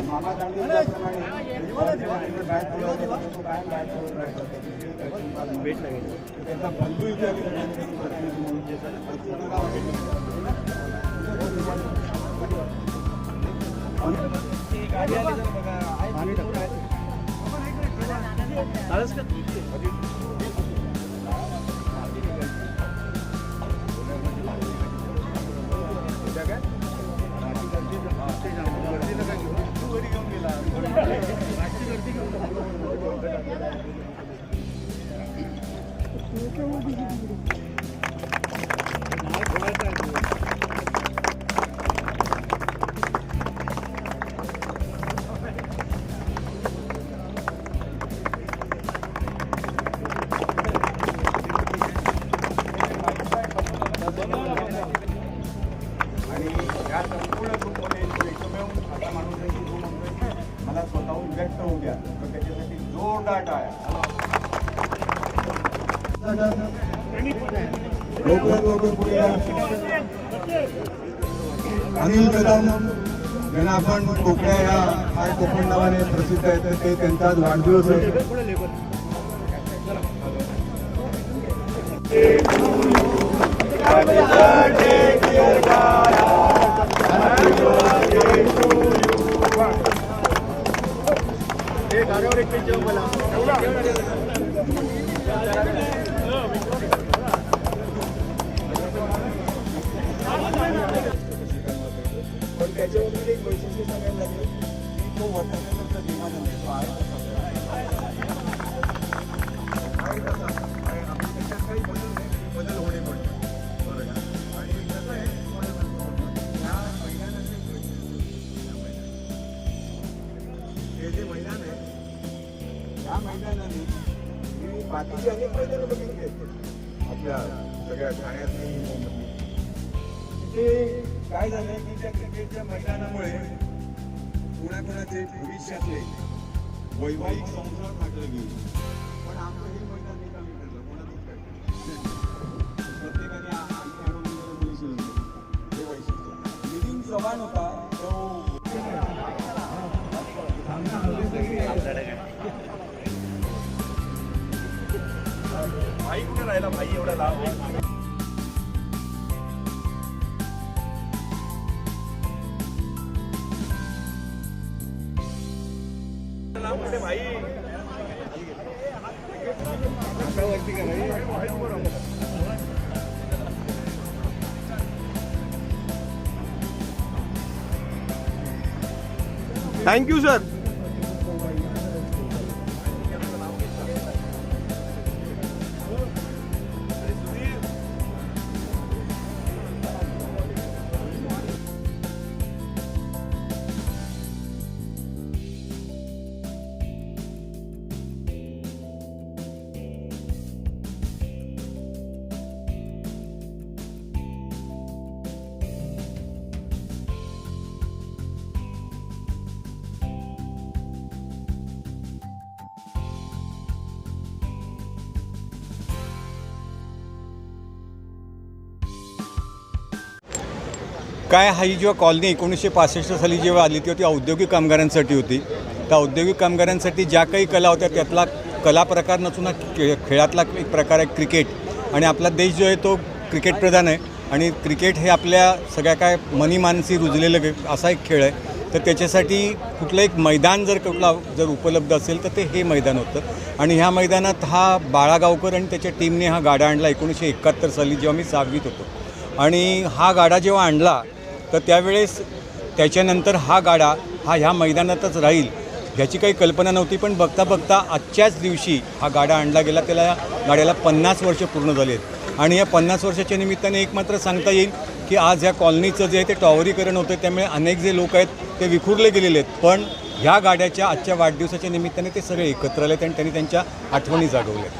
मामा भेट लागेल त्यांचा बंधू इथे गाडी आली तर बघा पाणी टाकायचं चालच का मला स्वतःहून व्यक्त होऊ द्या त्याच्यासाठी जोरदार टाळ्या अनिल कदम यांना आपण कोकण्या या हाय कोकण नावाने प्रसिद्ध आहेत ते त्यांचा वाढदिवस आहे. पण त्याच्यावरती एक वैशिष्ट्य सांगायला लागेल की तो वर्तनाचा विमान त्याच्यात काही बदल होणे पडतो आणि कसं आहे ह्या मैदानाचे हे जे मैदान आहे या मैदानाने बाकीचे अनेक मैदानं बघितली आहेत आपल्या सगळ्या ठाण्यातली तिथे काय झालंय की त्या क्रिकेटच्या मैदानामुळे कोणाकोणाचे भविष्यातले वैवाहिक संसार फाटले गेले पण आमचं हे मैदान निकामी ठरलं कोणाचंच काय प्रत्येकाने हे वैशिष्ट्य नितीन चव्हाण होता तो भाई कुठे राहिला भाई एवढा लाभ भाई थँक्यू सर. काय ही जेव्हा कॉलनी 1965 साली जेव्हा आली तेव्हा ती औद्योगिक कामगारांसाठी होती. त्या औद्योगिक कामगारांसाठी ज्या काही कला होत्या त्यातला कला प्रकार नसून खेळातला एक प्रकार आहे क्रिकेट. आणि आपला देश जो आहे तो क्रिकेट प्रधान आहे आणि क्रिकेट हे आपल्या सगळ्या काय मनी मानसी रुजलेलं असा एक खेळ आहे. तर त्याच्यासाठी कुठलं एक मैदान जर उपलब्ध असेल तर ते हे मैदान होतं. आणि ह्या मैदानात हा बाळागावकर आणि त्याच्या टीमने हा गाडा आणला 1971 साली जेव्हा मी 6वीत होतो. आणि हा गाडा जेव्हा आणला तर त्यावेळेस त्याच्यानंतर हा गाडा ह्या मैदानातच राहील ह्याची काही कल्पना नव्हती. पण बघता बघता आजच्याच दिवशी हा गाडा आणला गेला. त्याला या गाड्याला 50 वर्ष पूर्ण झाली आहेत. आणि या 50 वर्षाच्या निमित्ताने एक मात्र सांगता येईल की आज ह्या कॉलनीचं जे आहे ते टॉवरीकरण होतं. त्यामुळे अनेक जे लोक आहेत ते विखुरले गेलेले आहेत. पण ह्या गाड्याच्या आजच्या वाढदिवसाच्या निमित्ताने ते सगळे एकत्र आले आणि त्यांनी त्यांच्या आठवणी जागवल्या.